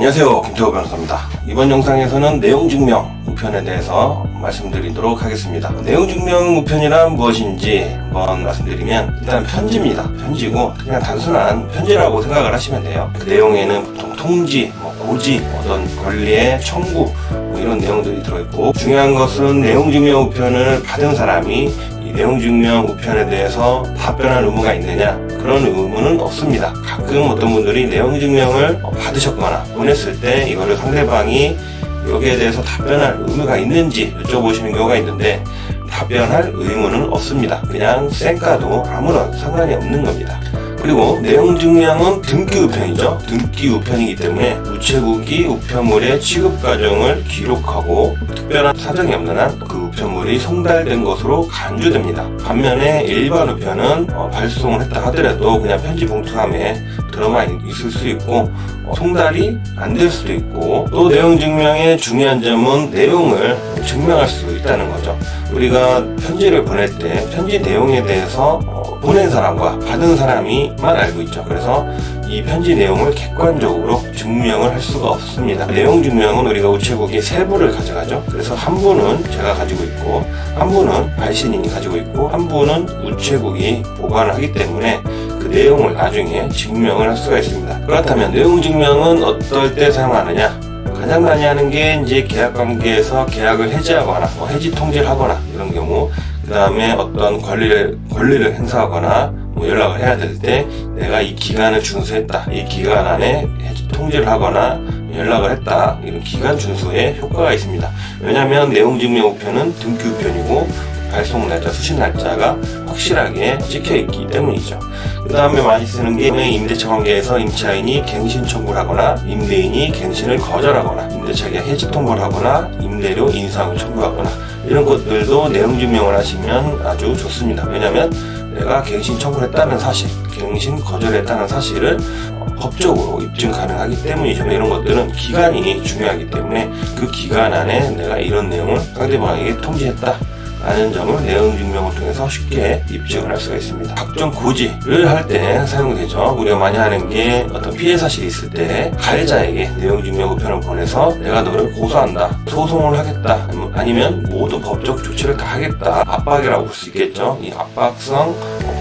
안녕하세요, 김태호 변호사입니다. 이번 영상에서는 내용증명 우편에 대해서 말씀드리도록 하겠습니다. 내용증명 우편이란 무엇인지 한번 말씀드리면, 일단 편지입니다. 편지고 그냥 단순한 편지라고 생각을 하시면 돼요. 그 내용에는 보통 통지, 고지, 어떤 권리의 청구 이런 내용들이 들어있고, 중요한 것은 내용증명 우편을 받은 사람이 이 내용증명 우편에 대해서 답변할 의무가 있느냐, 그런 의무는 없습니다. 가끔 어떤 분들이 내용증명을 받으셨거나 보냈을 때 이거를 상대방이 여기에 대해서 답변할 의무가 있는지 여쭤보시는 경우가 있는데, 답변할 의무는 없습니다. 그냥 쌩까도 아무런 상관이 없는 겁니다. 그리고 내용증명은 등기 우편이죠. 등기 우편이기 때문에 우체국이 우편물의 취급 과정을 기록하고 특별한 사정이 없는 한 그 우편물이 송달된 것으로 간주됩니다. 반면에 일반 우편은 발송을 했다 하더라도 그냥 편지 봉투함에 들어만 있을 수 있고, 송달이 안 될 수도 있고, 또 내용증명의 중요한 점은 내용을 증명할 수 있다는 거죠. 우리가 편지를 보낼 때 편지 내용에 대해서 보낸 사람과 받은 사람이만 알고 있죠. 그래서 이 편지 내용을 객관적으로 증명을 할 수가 없습니다. 내용 증명은 우리가 우체국이 세 부를 가져가죠. 그래서 한 부는 제가 가지고 있고, 한 부는 발신인이 가지고 있고, 한 부는 우체국이 보관을 하기 때문에 그 내용을 나중에 증명을 할 수가 있습니다. 그렇다면 내용 증명은 어떨 때 사용하느냐? 가장 많이 하는 게 이제 계약 관계에서 계약을 해지하거나 해지 통지를 하거나 이런 경우, 그 다음에 어떤 권리를 행사하거나 연락을 해야 될 때 내가 이 기간을 준수했다, 이 기간 안에 해지 통지를 하거나 연락을 했다, 이런 기간 준수에 효과가 있습니다. 왜냐하면 내용증명 우편은 등기 우편이고 발송 날짜, 수신 날짜가 확실하게 찍혀 있기 때문이죠. 그 다음에 많이 쓰는 게 임대차 관계에서 임차인이 갱신 청구를 하거나 임대인이 갱신을 거절하거나 임대차 계약 해지 통보를 하거나 임대료 인상을 청구하거나 이런 것들도 내용 증명을 하시면 아주 좋습니다. 왜냐하면 내가 갱신 청구를 했다는 사실, 갱신 거절을 했다는 사실을 법적으로 입증 가능하기 때문이죠. 이런 것들은 기간이 중요하기 때문에 그 기간 안에 내가 이런 내용을 상대방에게 통지했다 라는 점을 내용증명을 통해서 쉽게 입증을 할 수가 있습니다. 각종 고지를 할 때 사용되죠. 우리가 많이 하는 게 어떤 피해 사실이 있을 때 가해자에게 내용증명 우편을 보내서 내가 너를 고소한다, 소송을 하겠다, 아니면 모든 법적 조치를 다 하겠다, 압박이라고 볼 수 있겠죠. 이 압박성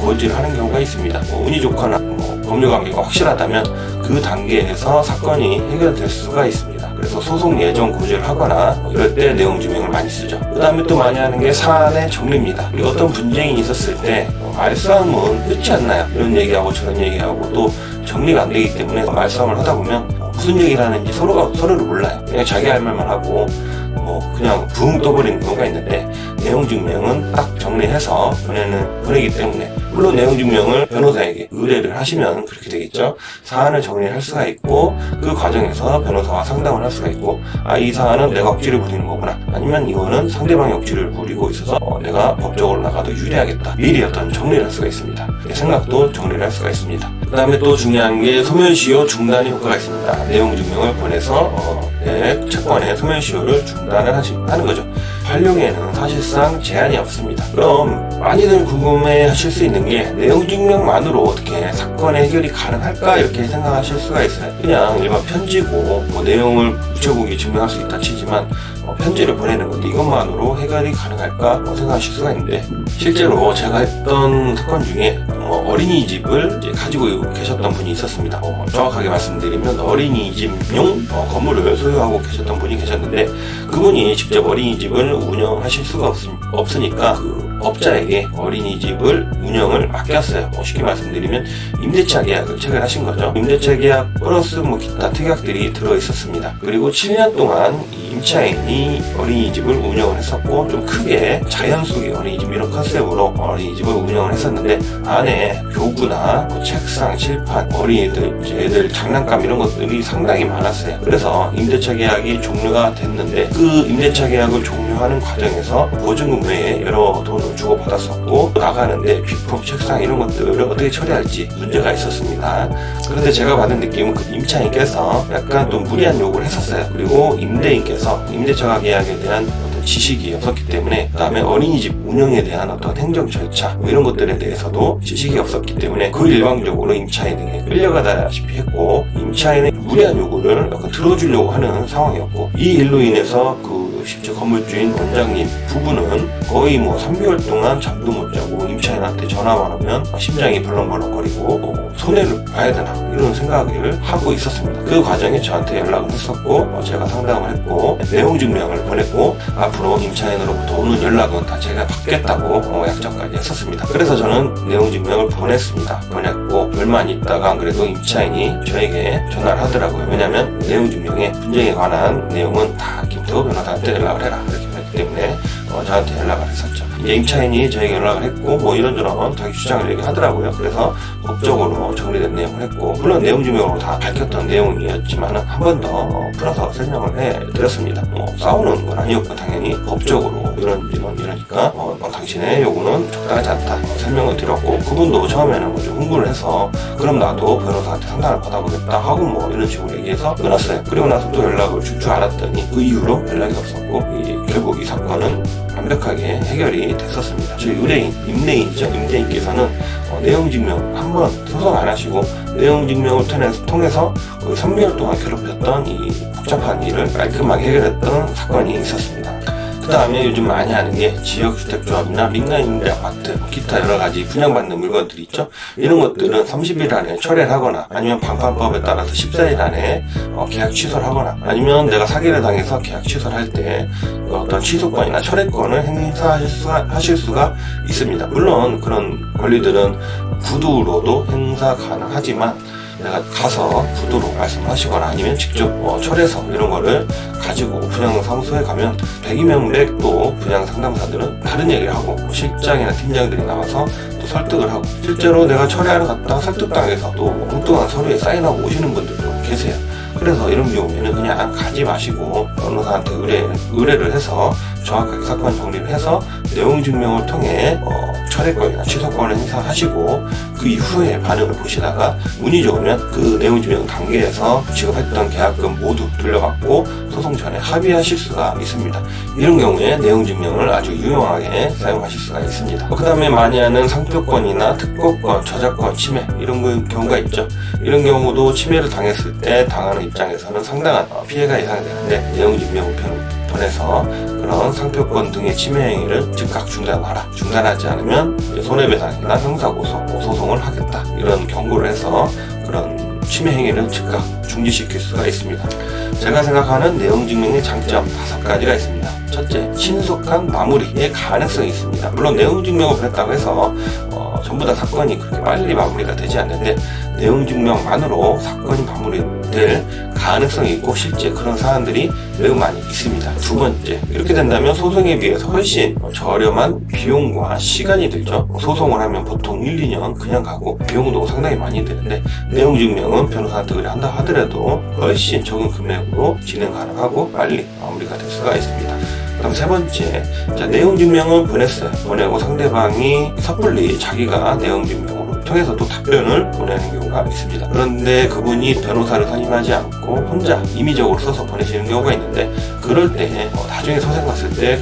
고지를 하는 경우가 있습니다. 운이 좋거나 법률 관계가 확실하다면 그 단계에서 사건이 해결될 수가 있습니다. 그래서 소송 예정 고지를 하거나 이럴 때 내용 증명을 많이 쓰죠. 그 다음에 또 많이 하는 게 사안의 정리입니다. 우리 어떤 분쟁이 있었을 때 말싸움은 끝이 안 나요. 이런 얘기하고 저런 얘기하고 또 정리가 안 되기 때문에 말싸움을 하다 보면 무슨 얘기를 하는지 서로가 서로를 몰라요. 그냥 자기 할 말만 하고 그냥 붕 떠버리는 경우가 있는데, 내용 증명은 딱 정리해서 보내기 때문에, 물론 내용 증명을 변호사에게 의뢰를 하시면 그렇게 되겠죠. 사안을 정리할 수가 있고, 그 과정에서 변호사와 상담을 할 수가 있고, 이 사안은 내가 억지를 부리는 거구나, 아니면 이거는 상대방이 억지를 부리고 있어서 내가 법적으로 나가도 유리하겠다, 미리 어떤 정리를 할 수가 있습니다. 생각도 정리를 할 수가 있습니다. 그 다음에 또 중요한 게 소멸시효 중단의 효과가 있습니다. 내용 증명을 보내서 내 채권의 소멸시효를 중단을 하는 거죠. 활용에는 사실상 제한이 없습니다. 그럼 많이들 궁금해 하실 수 있는 게, 내용 증명만으로 어떻게 사건의 해결이 가능할까, 이렇게 생각하실 수가 있어요. 그냥 일반 편지고 내용을 우체국이 증명할 수 있다 치지만 편지를 보내는 건데 이것만으로 해결이 가능할까 생각하실 수가 있는데, 실제로 제가 했던 사건 중에 어린이집을 이제 가지고 계셨던 분이 있었습니다. 정확하게 말씀드리면 어린이집용 건물을 소유하고 계셨던 분이 계셨는데, 그분이 직접 어린이집을 운영하실 수가 없으니까 그 업자에게 어린이집을 운영을 맡겼어요. 쉽게 말씀드리면 임대차 계약을 체결하신 거죠. 임대차 계약 플러스 기타 특약들이 들어있었습니다. 그리고 7년 동안 이 임차인이 어린이집을 운영을 했었고, 좀 크게 자연 속의 어린이집 이런 컨셉으로 어린이집을 운영을 했었는데, 안에 교구나 책상, 칠판, 어린이들 애들 장난감 이런 것들이 상당히 많았어요. 그래서 임대차 계약이 종료가 됐는데, 그 임대차 계약을 종료하는 과정에서 보증금 외에 여러 돈을 주고받았었고, 나가는데 비품, 책상 이런 것들을 어떻게 처리할지 문제가 있었습니다. 그런데 제가 받은 느낌은 그 임차인께서 약간 좀 무리한 요구를 했었어요. 그리고 임대인께서 임대차 계약에 대한 지식이 없었기 때문에, 그 다음에 어린이집 운영에 대한 어떤 행정 절차 이런 것들에 대해서도 지식이 없었기 때문에 그 일방적으로 임차인에게 끌려가다시피 했고, 임차인의 무리한 요구를 약간 들어주려고 하는 상황이었고, 이 일로 인해서 실제 건물주인 원장님 부부는 거의 3개월 동안 잠도 못 자고 임차인한테 전화만 오면 심장이 벌렁벌렁거리고 손해를 봐야 되나 이런 생각을 하고 있었습니다. 그 과정에 저한테 연락을 했었고, 제가 상담을 했고 내용 증명을 보냈고, 앞으로 임차인으로부터 오는 연락은 다 제가 받겠다고 약정까지 했었습니다. 그래서 저는 내용 증명을 보냈고, 얼마 안 있다가 안 그래도 임차인이 저에게 전화를 하더라고요. 왜냐면 내용 증명에 분쟁에 관한 내용은 다 김태호 변호사한테 연락을 해라 이렇게 했기 때문에 저한테 연락을 했었죠. 이제 임차인이 저에게 연락을 했고 이런저런 자기 주장을 얘기하더라고요. 그래서 법적으로 정리된 내용을 했고, 물론 내용 증명으로 다 밝혔던 내용이었지만 한 번 더 풀어서 설명을 해드렸습니다. 싸우는 건 아니었고, 당연히 법적으로 이러니까 당신의 요구는 적당하지 않다 설명을 드렸고, 그분도 처음에는 좀 흥분을 해서 그럼 나도 변호사한테 상담을 받아보겠다 하고 이런 식으로 얘기해서 끊었어요. 그리고 나서 또 연락을 줄 줄 알았더니 그 이후로 연락이 없었고, 결국 이 사건은 완벽하게 해결이 됐었습니다. 저희 의뢰인, 임대인께서는 내용 증명 한번 소송 안 하시고 내용 증명을 통해서 거의 3개월 동안 괴롭혔던 이 복잡한 일을 깔끔하게 해결했던 사건이 있었습니다. 그 다음에 요즘 많이 하는 게 지역주택조합이나 민간임대 아파트, 기타 여러가지 분양받는 물건들이 있죠. 이런 것들은 30일 안에 철회를 하거나, 아니면 방판법에 따라서 14일 안에 계약 취소를 하거나, 아니면 내가 사기를 당해서 계약 취소를 할 때 어떤 취소권이나 철회권을 행사하실 수가 있습니다. 물론 그런 권리들은 구두로도 행사 가능하지만, 내가 가서 구두로 말씀하시거나 아니면 직접 철회서 이런 거를 가지고 분양사무소에 가면 100이면 100도 분양상담사들은 다른 얘기를 하고, 실장이나 팀장들이 나와서 또 설득을 하고, 실제로 내가 철회하러 갔다가 설득당해서 또 엉뚱한 서류에 사인하고 오시는 분들도 계세요. 그래서 이런 경우에는 그냥 가지 마시고 변호사한테 의뢰를 해서 정확하게 사건 정리를 해서 내용 증명을 통해 철회권이나 취소권을 행사하시고, 그 이후에 반응을 보시다가 운이 좋으면 그 내용 증명 단계에서 지급했던 계약금 모두 돌려받고 소송 전에 합의하실 수가 있습니다. 이런 경우에 내용 증명을 아주 유용하게 사용하실 수가 있습니다. 그 다음에 많이 하는 상표권이나 특허권, 저작권 침해 이런 경우가 있죠. 이런 경우도 침해를 당했을 때 당하는 입장에서는 상당한 피해가 예상되는데, 내용 증명 우편에서 그런 상표권 등의 침해 행위를 즉각 중단하지 않으면 손해배상이나 형사고소, 소송을 하겠다 이런 경고를 해서 그런 침해 행위를 즉각 중지시킬 수가 있습니다. 제가 생각하는 내용 증명의 장점 5가지가 있습니다. 첫째, 신속한 마무리의 가능성이 있습니다. 물론 내용 증명을 보냈다고 해서 전부 다 사건이 그렇게 빨리 마무리가 되지 않는데, 내용 증명만으로 사건이 마무리될 가능성이 있고 실제 그런 사안들이 매우 많이 있습니다. 두 번째, 이렇게 된다면 소송에 비해서 훨씬 저렴한 비용과 시간이 들죠. 소송을 하면 보통 1, 2년 그냥 가고 비용도 상당히 많이 드는데, 내용 증명은 변호사한테 의뢰한다 하더라도 훨씬 적은 금액으로 진행 가능하고 빨리 마무리가 될 수가 있습니다. 그럼 세 번째, 내용 증명은 보내고 상대방이 섣불리 자기가 내용 증명으로 통해서 또 답변을 보내는 경우가 있습니다. 그런데 그분이 변호사를 선임하지 않고 혼자 임의적으로 써서 보내시는 경우가 있는데, 그럴 때 나중에 소송 갔을 때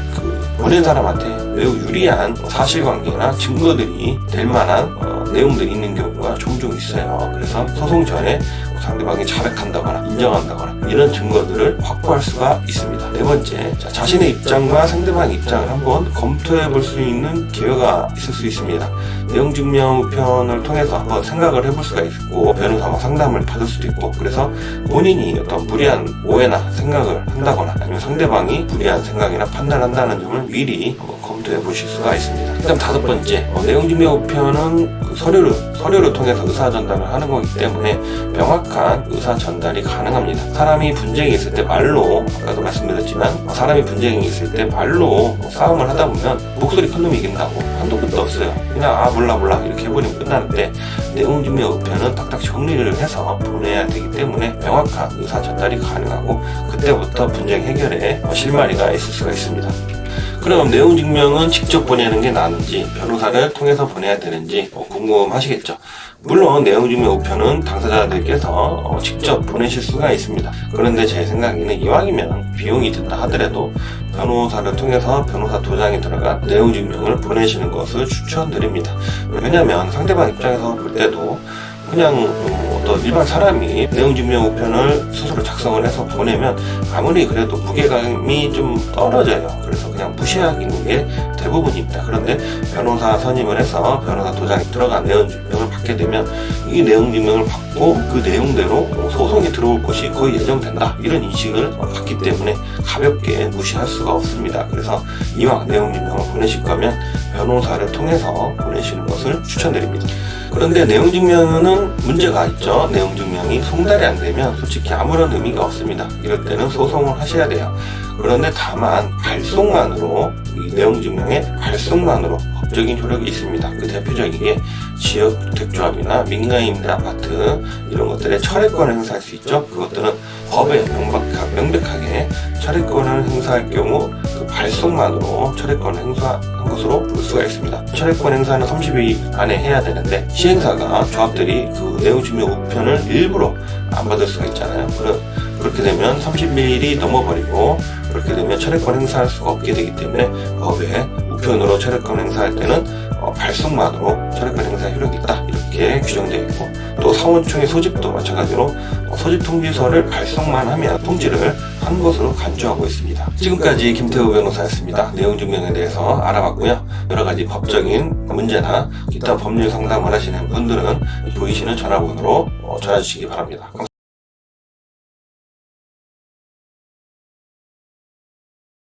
보낸 사람한테 매우 유리한 사실관계나 증거들이 될 만한 내용들이 있는 경우가 종종 있어요. 그래서 소송 전에 상대방이 자백한다거나 인정한다거나 이런 증거들을 확보할 수가 있습니다. 네 번째, 자신의 입장과 상대방의 입장을 한번 검토해 볼 수 있는 기회가 있을 수 있습니다. 내용 증명 우편을 통해서 한번 생각을 해볼 수가 있고, 변호사와 상담을 받을 수도 있고, 그래서 본인이 어떤 무리한 오해나 생각을 한다거나 아니면 상대방이 무리한 생각이나 판단을 한다는 점을 미리 한번 검토해 보실 수가 있습니다. 그다음 5번째, 내용 증명 우편은 서류를 통해서 의사 전달을 하는 거기 때문에 명확한 의사 전달이 가능합니다. 사람이 분쟁이 있을 때 말로, 아까도 말씀드렸지만 사람이 분쟁이 있을 때 말로 싸움을 하다 보면 목소리 큰 놈이 이긴다고 한도 끝도 없어요. 그냥 몰라 이렇게 해버리면 끝나는데, 내용 증명 우편은 딱딱 정리를 해서 보내야 되기 때문에 명확한 의사 전달이 가능하고, 그때부터 분쟁 해결에 실마리가 있을 수가 있습니다. 그럼 내용 증명은 직접 보내는 게 나은지 변호사를 통해서 보내야 되는지 궁금하시겠죠. 물론 내용 증명 우편은 당사자들께서 직접 보내실 수가 있습니다. 그런데 제 생각에는 이왕이면 비용이 든다 하더라도 변호사를 통해서 변호사 도장에 들어간 내용 증명을 보내시는 것을 추천드립니다. 왜냐하면 상대방 입장에서 볼 때도 그냥 어떤 일반 사람이 내용 증명 우편을 스스로 작성을 해서 보내면 아무리 그래도 무게감이 좀 떨어져요. 그래서 그냥 무시하기는 게 대부분입니다. 그런데 변호사 선임을 해서 변호사 도장에 들어간 내용 증명을 받게 되면 이 내용 증명을 받고 그 내용대로 소송이 들어올 것이 거의 예정된다, 이런 인식을 받기 때문에 가볍게 무시할 수가 없습니다. 그래서 이왕 내용 증명을 보내실 거면 변호사를 통해서 보내시는 것을 추천드립니다. 그런데 내용 증명은 문제가 있죠. 내용 증명이 송달이 안 되면 솔직히 아무런 의미가 없습니다. 이럴 때는 소송을 하셔야 돼요. 그런데 다만 발송만으로, 이 내용 증명의 발송만으로 법적인 효력이 있습니다. 그 대표적인 게 지역주택조합이나 민간임대 아파트 이런 것들의 철회권을 행사할 수 있죠. 그것들은 법에 명백하게 철회권을 행사할 경우 그 발송만으로 철회권을 행사한 것으로 볼 수가 있습니다. 철회권 행사는 30일 안에 해야 되는데 시행사가 조합들이 그 내용 증명 우편을 일부러 안 받을 수가 있잖아요. 그렇게 되면 30일이 넘어버리고 그렇게 되면 철회권 행사할 수가 없게 되기 때문에 법에 우편으로 철회권 행사할 때는 발송만으로 철회권 행사 효력이 있다, 이렇게 규정되어 있고, 또 사원총회 소집도 마찬가지로 소집 통지서를 발송만 하면 통지를 한 것으로 간주하고 있습니다. 지금까지 김태우 변호사였습니다. 내용 증명에 대해서 알아봤고요. 여러 가지 법적인 문제나 기타 법률 상담을 하시는 분들은 보이시는 전화번호로 전화 주시기 바랍니다. 감사합니다.